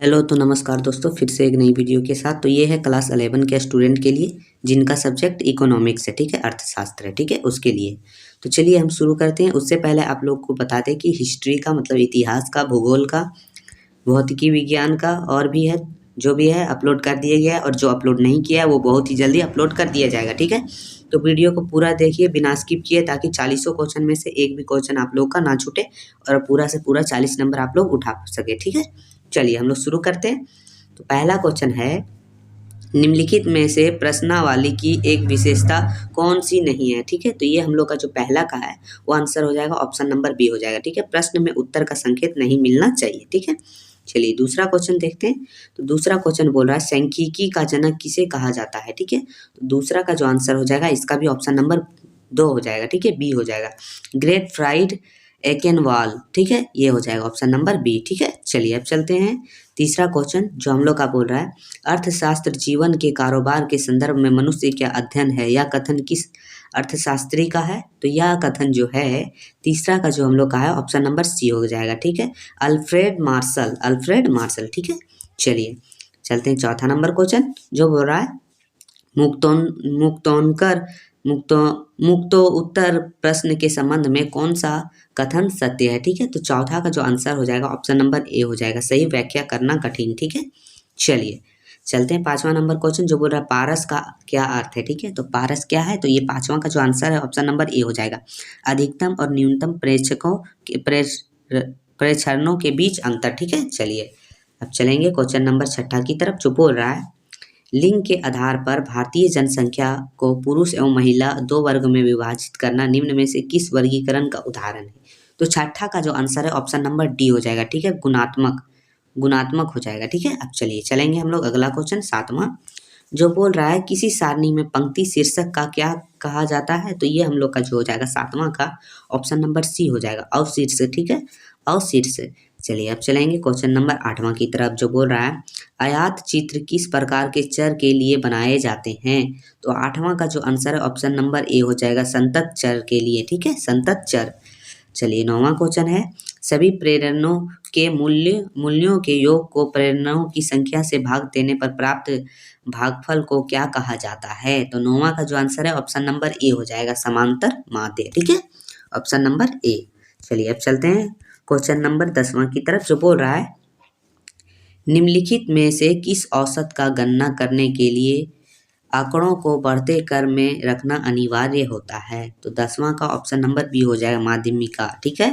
Hello तो नमस्कार दोस्तों, फिर से एक नई वीडियो के साथ। तो ये है क्लास 11 के स्टूडेंट के लिए जिनका सब्जेक्ट इकोनॉमिक्स है, ठीक है, अर्थशास्त्र है, ठीक है, उसके लिए। तो चलिए हम शुरू करते हैं। उससे पहले आप लोग को बता दें कि हिस्ट्री का मतलब इतिहास का, भूगोल का, भौतिकी विज्ञान का और भी है, जो भी है अपलोड कर दिया गया है, और जो अपलोड नहीं किया है वो बहुत ही जल्दी अपलोड कर दिया जाएगा, ठीक है। तो वीडियो को पूरा देखिए बिना स्किप किए, ताकि 40 क्वेश्चन में से एक भी क्वेश्चन आप लोग का ना छूटे और पूरा से पूरा 40 नंबर आप लोग उठा सके, ठीक है। चलिए हम लोग शुरू करते हैं। तो पहला क्वेश्चन है, निम्नलिखित में से प्रश्नावली की एक विशेषता कौन सी नहीं है, ठीक है। तो ये हम लोग का जो पहला का है वो आंसर हो जाएगा ऑप्शन नंबर बी हो जाएगा, ठीक है। प्रश्न में उत्तर का संकेत नहीं मिलना चाहिए, ठीक है। चलिए दूसरा क्वेश्चन देखते हैं। तो दूसरा क्वेश्चन बोल रहा है, सांख्यिकी का जनक किसे कहा जाता है, ठीक है। तो दूसरा का जो आंसर हो जाएगा इसका भी ऑप्शन नंबर 2 हो जाएगा, ठीक है, बी हो जाएगा, ग्रेट फ्राइड एकेनवाल, ठीक है, ये हो जाएगा ऑप्शन नंबर बी, ठीक है। चलिए अब चलते हैं। तीसरा क्वेश्चन जो हम लोग का बोल रहा है, अर्थशास्त्र जीवन के कारोबार के संदर्भ में मनुष्य का अध्ययन है, यह कथन किस अर्थशास्त्री का है। तो यह कथन जो है तीसरा का जो हम लोग का है ऑप्शन नंबर सी हो जाएगा, ठीक है, अल्फ्रेड मार्शल, अल्फ्रेड मार्शल, ठीक है। चलिए चलते हैं चौथा नंबर क्वेश्चन जो बोल रहा है, मुक्तोनकर मुक्तो मुक्तो उत्तर प्रश्न के संबंध में कौन सा कथन सत्य है, ठीक है। तो चौथा का जो आंसर हो जाएगा ऑप्शन नंबर ए हो जाएगा, सही व्याख्या करना कठिन, ठीक है। चलिए चलते हैं पांचवा नंबर क्वेश्चन जो बोल रहा है, पारस का क्या अर्थ है, ठीक है। तो पारस क्या है, तो ये पांचवा का जो आंसर है ऑप्शन नंबर ए हो जाएगा, अधिकतम और न्यूनतम प्रेक्षकों के प्रेक्षणों के बीच अंतर, ठीक है। चलिए अब चलेंगे क्वेश्चन नंबर छठा की तरफ जो बोल रहा है, लिंग के आधार पर भारतीय जनसंख्या को पुरुष एवं महिला दो वर्ग में विभाजित करना निम्न में से किस वर्गीकरण का उदाहरण है। तो छठा का जो आंसर है ऑप्शन नंबर डी हो जाएगा, ठीक है, गुणात्मक, गुणात्मक हो जाएगा, ठीक है। अब चलिए चलेंगे हम लोग अगला क्वेश्चन सातवां जो बोल रहा है, किसी सारणी में पंक्ति शीर्षक का क्या कहा जाता है। तो ये हम लोग का जो हो जाएगा सातवां का ऑप्शन नंबर सी हो जाएगा, अवशीर्ष, ठीक है, अवशीर्ष। चलिए अब चलेंगे क्वेश्चन नंबर आठवां की तरफ जो बोल रहा है, आयात चित्र किस प्रकार के चर के लिए बनाए जाते हैं। तो आठवां का जो आंसर है ऑप्शन नंबर ए हो जाएगा, संतत चर के लिए, ठीक है, संतत चर। चलिए नौवां क्वेश्चन है, सभी प्रेरणों के मूल्यों के योग को प्रेरणाओं की संख्या से भाग देने पर प्राप्त भागफल को क्या कहा जाता है। तो नौवां का जो आंसर है ऑप्शन नंबर ए हो जाएगा, समांतर माध्य, ठीक है, ऑप्शन नंबर ए। चलिए अब चलते हैं क्वेश्चन नंबर 10वां की तरफ जो बोल रहा है, निम्नलिखित में से किस औसत का गणना करने के लिए आंकड़ों को बढ़ते क्रम में रखना अनिवार्य होता है। तो 10वां का ऑप्शन नंबर बी हो जाएगा, माध्यमिका, ठीक है,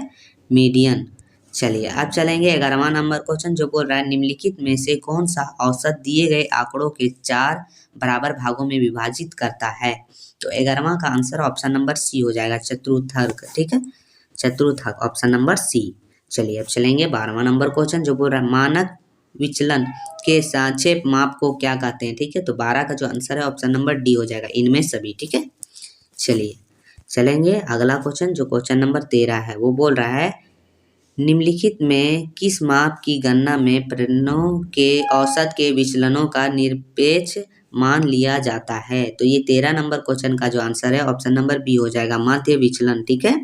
मीडियन। चलिए अब चलेंगे 11वां नंबर क्वेश्चन जो बोल रहा है, निम्नलिखित में से कौन सा औसत दिए गए आंकड़ों के 4 बराबर भागों में विभाजित करता है। तो 11वां का आंसर ऑप्शन नंबर सी हो जाएगा, चतुर्थक, ठीक है, चतुर्थक, ऑप्शन नंबर सी। चलिए अब चलेंगे 12वां नंबर क्वेश्चन जो बोल रहा है, मानक विचलन के संक्षेप माप को क्या कहते हैं, ठीक है। तो 12 का जो आंसर है ऑप्शन नंबर डी हो जाएगा, इनमें सभी, ठीक है। चलिए चलेंगे अगला क्वेश्चन जो क्वेश्चन नंबर 13 है वो बोल रहा है, निम्नलिखित में किस माप की गणना में प्रेरणाओं के औसत के विचलनों का निरपेक्ष मान लिया जाता है। तो ये 13 नंबर क्वेश्चन का जो आंसर है ऑप्शन नंबर बी हो जाएगा, माध्य विचलन, ठीक है।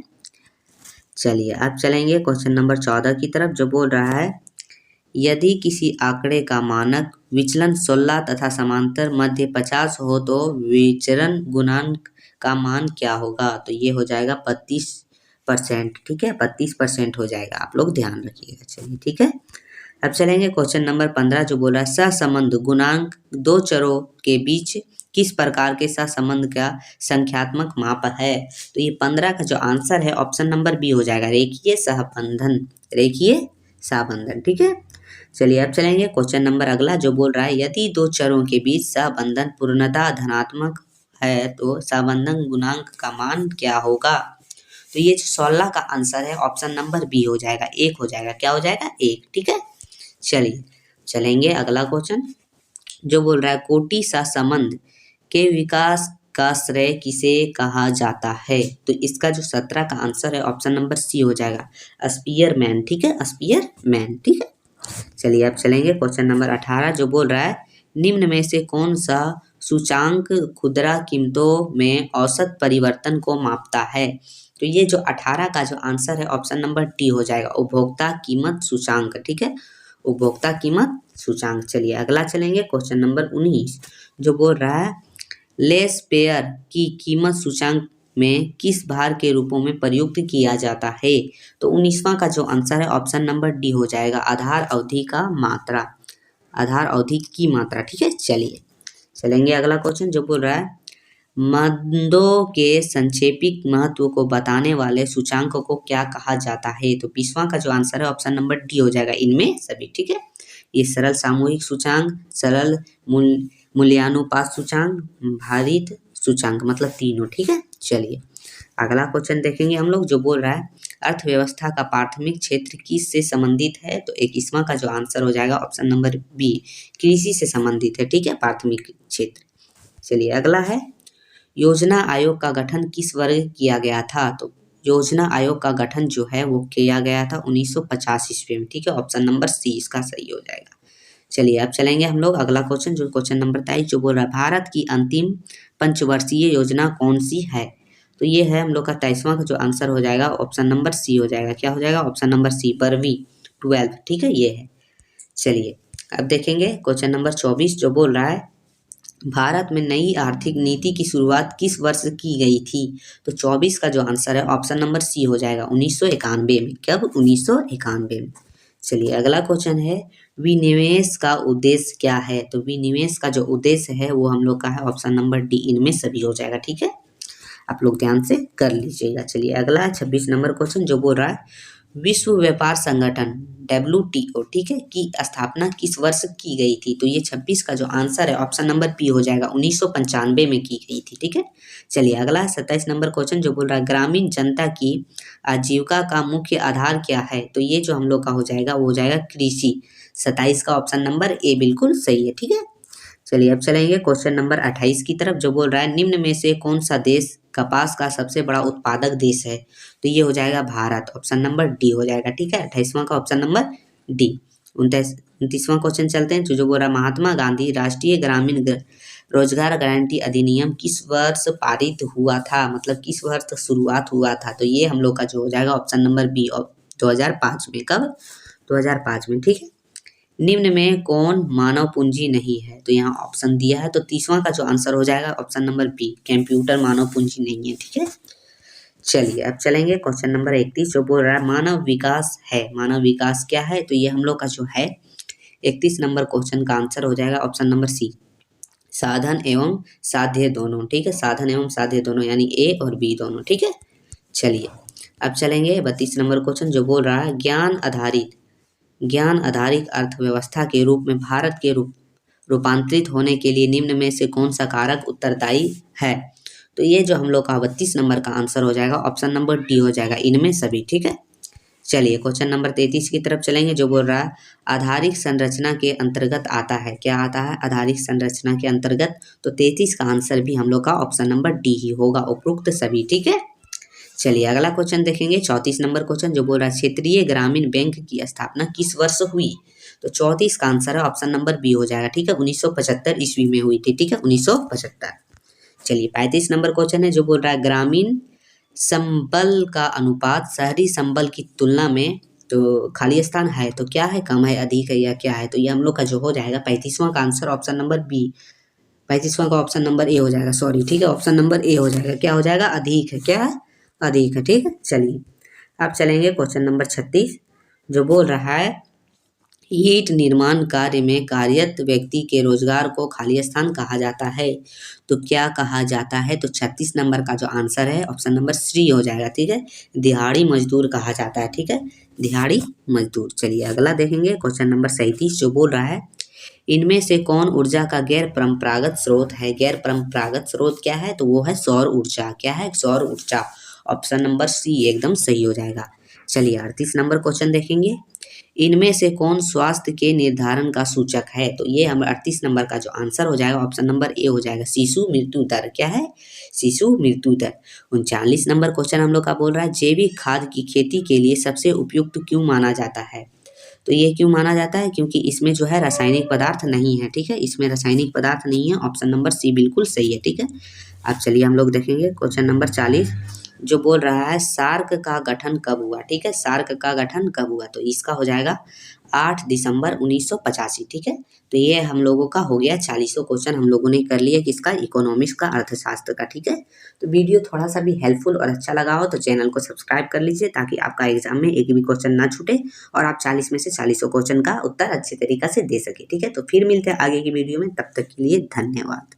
चलिए अब चलेंगे क्वेश्चन नंबर 14 की तरफ जो बोल रहा है, यदि किसी आंकड़े का मानक विचलन 16 तथा समांतर मध्य 50 हो तो विचरण गुणांक का मान क्या होगा। तो ये हो जाएगा 32%, ठीक है, 32% हो जाएगा, आप लोग ध्यान रखिएगा। चलिए ठीक है, अब चलेंगे क्वेश्चन नंबर 15 जो बोला, सहसंबंध गुणांक दो चरों के बीच किस प्रकार के सहसंबंध का संख्यात्मक माप है। तो ये 15 का जो आंसर है ऑप्शन नंबर बी हो जाएगा, रेखीय सहबंधन, रेखीय सहबंधन, ठीक है। चलिए अब चलेंगे क्वेश्चन नंबर अगला जो बोल रहा है, यदि दो चरों के बीच सहबंधन पूर्णतः धनात्मक है तो सहबंधन गुणांक का मान क्या होगा। तो ये 16 का आंसर है ऑप्शन नंबर बी हो जाएगा, 1 हो जाएगा, क्या हो जाएगा, 1, ठीक है। चलिए चलेंगे अगला क्वेश्चन जो बोल रहा है, कोटि सहसंबंध के विकास का श्रेय किसे कहा जाता है। तो इसका जो 17 का आंसर है ऑप्शन नंबर सी हो जाएगा, स्पीयरमैन, ठीक है, स्पीयरमैन, ठीक है। चलिए अब चलेंगे क्वेश्चन नंबर 18 जो बोल रहा है, निम्न में से कौन सा सूचांक खुदरा कीमतों में औसत परिवर्तन को मापता है। तो ये जो 18 का जो आंसर है ऑप्शन नंबर डी हो जाएगा, उपभोक्ता कीमत सूचांक, ठीक है, उपभोक्ता कीमत सूचांक। चलिए अगला चलेंगे क्वेश्चन नंबर 19 जो बोल रहा है लेस पेयर की कीमत सूचांक में किस भार के रूपों में प्रयुक्त किया जाता है। तो 19वां का जो आंसर है ऑप्शन नंबर डी हो जाएगा, आधार अवधि का मात्रा, आधार अवधि की मात्रा। ठीक है, चलिए चलेंगे अगला क्वेश्चन जो बोल रहा है मदों के संक्षेपित महत्व को बताने वाले सूचांक को क्या कहा जाता है। तो 20वां का जो आंसर है ऑप्शन नंबर डी हो जाएगा, इनमें सभी। ठीक है, ये सरल सामूहिक सूचांक, सरल मूल्यानुपात सूचांक, भारित सूचांक, मतलब तीनों। ठीक है, चलिए अगला क्वेश्चन देखेंगे हम लोग जो बोल रहा है अर्थव्यवस्था का प्राथमिक क्षेत्र किस से संबंधित है। तो 21वां का जो आंसर हो जाएगा ऑप्शन नंबर बी, कृषि से संबंधित है। ठीक है, प्राथमिक क्षेत्र। चलिए अगला है योजना आयोग का गठन किस वर्ष किया गया था। तो योजना आयोग का गठन जो है वो किया गया था 1950 ईस्वी में। ठीक है, ऑप्शन नंबर सी इसका सही हो जाएगा। चलिए अब चलेंगे हम लोग अगला क्वेश्चन जो क्वेश्चन नंबर 23 जो बोल रहा है भारत की अंतिम पंचवर्षीय योजना कौन सी है। तो ये है हम लोग का 23वां का जो आंसर हो जाएगा ऑप्शन नंबर सी हो जाएगा। क्या हो जाएगा, ऑप्शन नंबर सी, 12वीं 12। ठीक है, ये है। चलिए अब देखेंगे क्वेश्चन नंबर 24 जो बोल रहा है भारत में नई आर्थिक नीति की शुरुआत किस वर्ष की गई थी। तो 24 का जो आंसर है ऑप्शन नंबर सी हो जाएगा, 1991 में। कब, 1991 में। चलिए अगला क्वेश्चन है विनिवेश का उद्देश्य क्या है। तो विनिवेश का जो उद्देश्य है वो हम लोग का है ऑप्शन नंबर डी, इनमें सभी हो जाएगा। ठीक है, आप लोग ध्यान से कर लीजिएगा। चलिए अगला है 26 नंबर क्वेश्चन जो बोल रहा है विश्व व्यापार संगठन WTO, ठीक है, की स्थापना किस वर्ष की गई थी। तो ये 26 का जो आंसर है ऑप्शन नंबर बी हो जाएगा, 1995 में की गई थी। ठीक है, चलिए अगला है 27 नंबर क्वेश्चन जो बोल रहा है ग्रामीण जनता की आजीविका का मुख्य आधार क्या है। तो ये जो हम लोग का हो जाएगा वो हो जाएगा कृषि। 27 का ऑप्शन नंबर ए बिल्कुल सही है। ठीक है, चलिए अब चलेंगे क्वेश्चन नंबर 28 की तरफ जो बोल रहा है निम्न में से कौन सा देश कपास का सबसे बड़ा उत्पादक देश है। तो ये हो जाएगा भारत, ऑप्शन नंबर डी हो जाएगा। ठीक है, 28वां का ऑप्शन नंबर डी। 29वां क्वेश्चन चलते हैं जो बोल रहा है महात्मा गांधी राष्ट्रीय ग्रामीण रोजगार गारंटी अधिनियम किस वर्ष पारित हुआ था, मतलब किस वर्ष शुरुआत हुआ था। तो ये हम लोग का जो हो जाएगा ऑप्शन नंबर बी, 2005 में। कब, 2005 में। ठीक है, निम्न में कौन मानव पूंजी नहीं है। तो यहाँ ऑप्शन दिया है, तो 30वां का जो आंसर हो जाएगा ऑप्शन नंबर बी, कंप्यूटर मानव पूंजी नहीं है। ठीक है, चलिए अब चलेंगे क्वेश्चन नंबर 31 जो बोल रहा है मानव विकास है। मानव विकास क्या है। तो ये हम लोग का जो है 31 नंबर क्वेश्चन का आंसर हो जाएगा ऑप्शन नंबर सी, साधन एवं साध्य दोनों। ठीक है, साधन एवं साध्य दोनों यानी ए और बी दोनों। ठीक है, चलिए अब चलेंगे 32 नंबर क्वेश्चन जो बोल रहा है ज्ञान आधारित अर्थव्यवस्था के रूप में भारत के रूपांतरित होने के लिए निम्न में से कौन सा कारक उत्तरदायी है। तो ये जो हम लोग का 32 नंबर का आंसर हो जाएगा ऑप्शन नंबर डी हो जाएगा, इनमें सभी। ठीक है, चलिए क्वेश्चन नंबर 33 की तरफ चलेंगे जो बोल रहा है आधारिक संरचना के अंतर्गत आता है। क्या आता है, आधारिक संरचना के अंतर्गत। तो 33 का आंसर भी हम लोग का ऑप्शन नंबर डी ही होगा, उपरोक्त सभी। ठीक है, चलिए अगला क्वेश्चन देखेंगे 34 नंबर क्वेश्चन जो बोल रहा है क्षेत्रीय ग्रामीण बैंक की स्थापना किस वर्ष हुई। तो 34 का आंसर है ऑप्शन नंबर बी हो जाएगा। ठीक है, 1975 ईस्वी में हुई थी। ठीक है, 1975। चलिए 35 नंबर क्वेश्चन है जो बोल रहा है ग्रामीण संबल का अनुपात शहरी संबल की तुलना में तो खाली स्थान है तो क्या है, कम है, अधिक है या क्या है। तो ये हम लोग का जो हो जाएगा 35वां का आंसर ऑप्शन नंबर बी, 35वां का ऑप्शन नंबर ए हो जाएगा, सॉरी। ठीक है, ऑप्शन नंबर ए हो जाएगा, क्या हो जाएगा, अधिक है। क्या है, अधिक है। ठीक है, चलिए अब चलेंगे क्वेश्चन नंबर 36 जो बोल रहा है ईंट निर्माण कार्य में कार्यरत व्यक्ति के रोजगार को खाली स्थान कहा जाता है। तो क्या कहा जाता है। तो 36 नंबर का जो आंसर है ऑप्शन नंबर सी हो जाएगा। ठीक है, दिहाड़ी मजदूर कहा जाता है। ठीक है, दिहाड़ी मजदूर। चलिए अगला देखेंगे क्वेश्चन नंबर 37 जो बोल रहा है इनमें से कौन ऊर्जा का गैर परंपरागत स्रोत है। गैर परंपरागत स्रोत क्या है। तो वो है सौर ऊर्जा। क्या है, सौर ऊर्जा, ऑप्शन नंबर सी एकदम सही हो जाएगा। चलिए 38 नंबर क्वेश्चन देखेंगे इनमें से कौन स्वास्थ्य के निर्धारण का सूचक है। तो ये हम 38 नंबर का जो आंसर हो जाएगा ऑप्शन नंबर ए हो जाएगा, शिशु मृत्यु दर। क्या है, शिशु मृत्यु दर। 39 नंबर क्वेश्चन हम लोग का बोल रहा है जैविक खाद की खेती के लिए सबसे उपयुक्त क्यों माना जाता है। तो ये क्यों माना जाता है, क्योंकि इसमें जो है रासायनिक पदार्थ नहीं है। ठीक है, इसमें रासायनिक पदार्थ नहीं है, ऑप्शन नंबर सी बिल्कुल सही है। ठीक है, अब चलिए हम लोग देखेंगे क्वेश्चन नंबर 40 जो बोल रहा है सार्क का गठन कब हुआ, ठीक है, सार्क का गठन कब हुआ, तो इसका हो जाएगा 8 दिसंबर 1985, ठीक है। तो ये हम लोगों का हो गया 40 क्वेश्चन हम लोगों ने कर लिया किसका, इकोनॉमिक्स का, अर्थशास्त्र का, ठीक है। तो वीडियो थोड़ा सा भी हेल्पफुल और अच्छा लगा हो तो चैनल को सब्सक्राइब कर लीजिए ताकि आपका एग्जाम में एक भी क्वेश्चन ना छूटे और आप 40 में से 40 क्वेश्चन का उत्तर अच्छे तरीका से दे सके, ठीक है। तो फिर मिलते हैं आगे की वीडियो में, तब तक के लिए धन्यवाद।